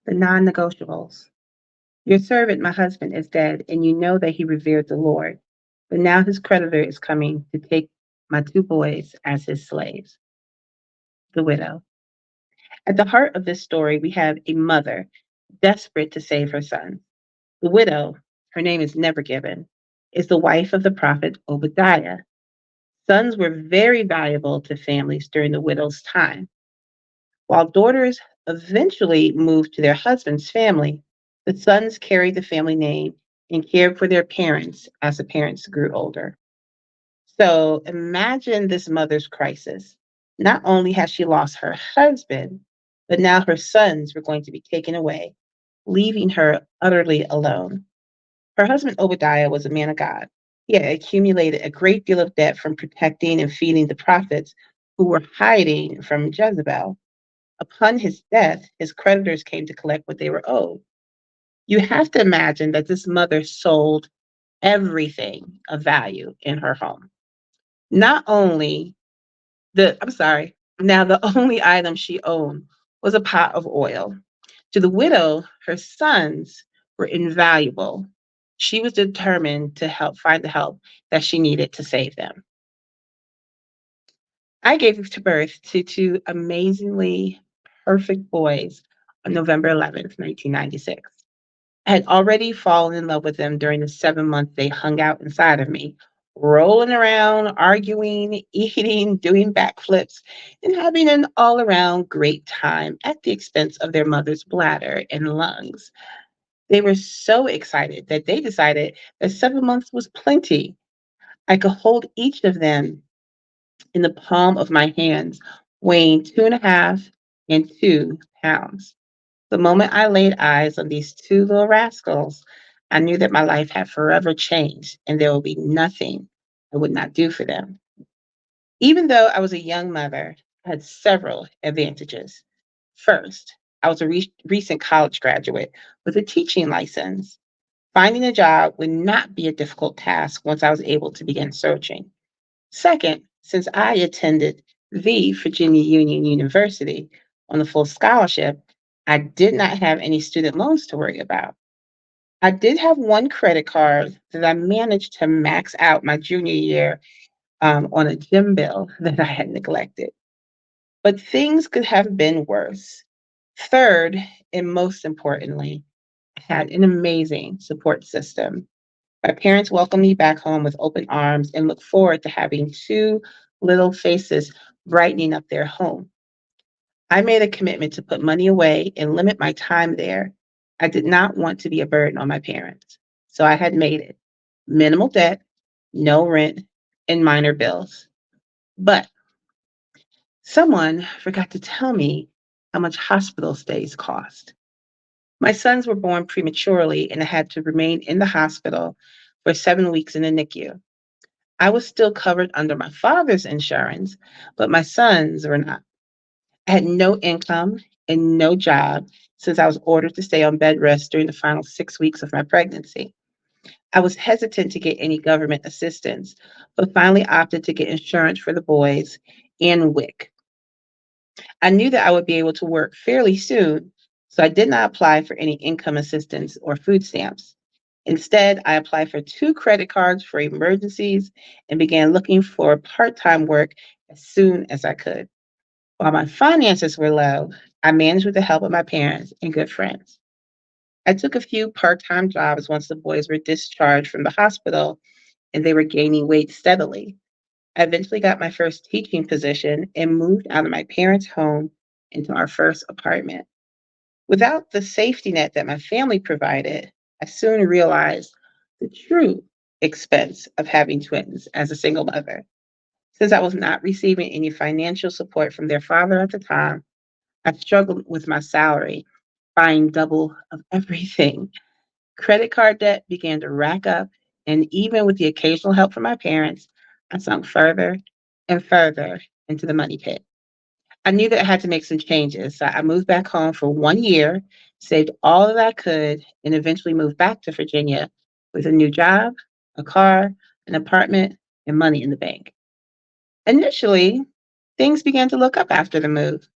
The non-negotiables. Your servant, my husband, is dead, and you know that he revered the Lord. But now his creditor is coming to take my two boys as his slaves. The widow. At the heart of this story, we have a mother desperate to save her son. The widow, her name is never given, is the wife of the prophet Obadiah. Sons were very valuable to families during the widow's time. While daughters eventually moved to their husband's family, the sons carried the family name and cared for their parents as the parents grew older. So imagine this mother's crisis. Not only has she lost her husband, but now her sons were going to be taken away, leaving her utterly alone. Her husband Obadiah was a man of God. He had accumulated a great deal of debt from protecting and feeding the prophets who were hiding from Jezebel. Upon his death, his creditors came to collect what they were owed. You have to imagine that this mother sold everything of value in her home. Not only I'm sorry, now the only item she owned was a pot of oil. To the widow, her sons were invaluable. She was determined to help find the help that she needed to save them. I gave to birth to two amazingly perfect boys on November 11th, 1996. I had already fallen in love with them during the 7 months they hung out inside of me, rolling around, arguing, eating, doing backflips, and having an all around great time at the expense of their mother's bladder and lungs. They were so excited that they decided that 7 months was plenty. I could hold each of them in the palm of my hands, weighing 2.5 and 2 pounds. The moment I laid eyes on these two little rascals, I knew that my life had forever changed and there would be nothing I would not do for them. Even though I was a young mother, I had several advantages. First, I was a recent college graduate with a teaching license. Finding a job would not be a difficult task once I was able to begin searching. Second, since I attended the Virginia Union University on a full scholarship, I did not have any student loans to worry about. I did have one credit card that I managed to max out my junior year on a gym bill that I had neglected. But things could have been worse. Third, and most importantly, I had an amazing support system. My parents welcomed me back home with open arms and looked forward to having two little faces brightening up their home. I made a commitment to put money away and limit my time there. I did not want to be a burden on my parents. So I had made it minimal debt, no rent, and minor bills. But someone forgot to tell me how much hospital stays cost. My sons were born prematurely and I had to remain in the hospital for 7 weeks in the NICU. I was still covered under my father's insurance, but my sons were not. I had no income and no job since I was ordered to stay on bed rest during the final 6 weeks of my pregnancy. I was hesitant to get any government assistance, but finally opted to get insurance for the boys and WIC. I knew that I would be able to work fairly soon, so I did not apply for any income assistance or food stamps. Instead, I applied for two credit cards for emergencies and began looking for part time work as soon as I could. While my finances were low, I managed with the help of my parents and good friends. I took a few part time jobs once the boys were discharged from the hospital and they were gaining weight steadily. I eventually got my first teaching position and moved out of my parents' home into our first apartment. Without the safety net that my family provided, I soon realized the true expense of having twins as a single mother. Since I was not receiving any financial support from their father at the time, I struggled with my salary, buying double of everything. Credit card debt began to rack up, and even with the occasional help from my parents, I sunk further and further into the money pit. I knew that I had to make some changes, so I moved back home for 1 year, saved all that I could, and eventually moved back to Virginia with a new job, a car, an apartment, and money in the bank. Initially, things began to look up after the move.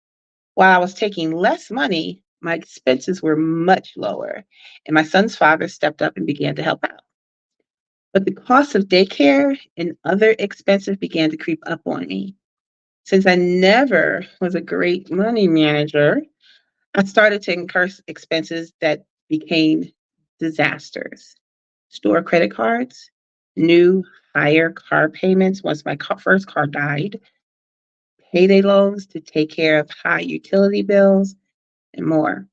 While I was taking less money, my expenses were much lower, and my son's father stepped up and began to help out. But the cost of daycare and other expenses began to creep up on me. Since I never was a great money manager, I started to incur expenses that became disasters. Store credit cards, new higher car payments once my first car died, payday loans to take care of high utility bills, and more.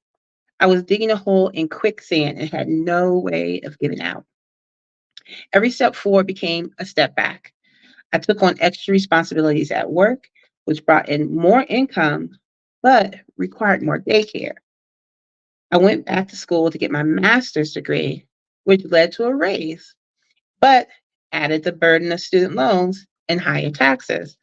I was digging a hole in quicksand and had no way of getting out. Every step forward became a step back. I took on extra responsibilities at work, which brought in more income, but required more daycare. I went back to school to get my master's degree, which led to a raise, but added the burden of student loans and higher taxes.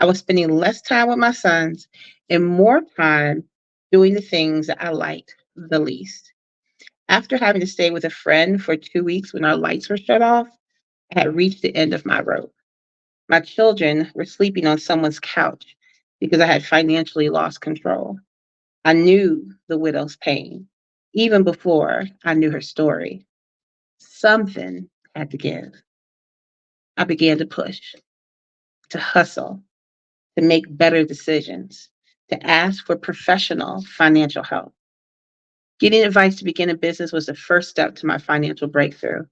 I was spending less time with my sons and more time doing the things that I liked the least. After having to stay with a friend for 2 weeks when our lights were shut off, I had reached the end of my rope. My children were sleeping on someone's couch because I had financially lost control. I knew the widow's pain even before I knew her story. Something had to give. I began to push, to hustle, to make better decisions, to ask for professional financial help. Getting advice to begin a business was the first step to my financial breakthrough.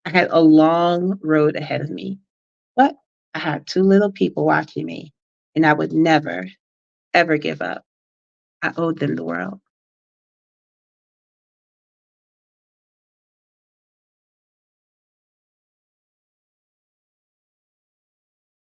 I had a long road ahead of me, but I had two little people watching me, and I would never, ever give up. I owed them the world.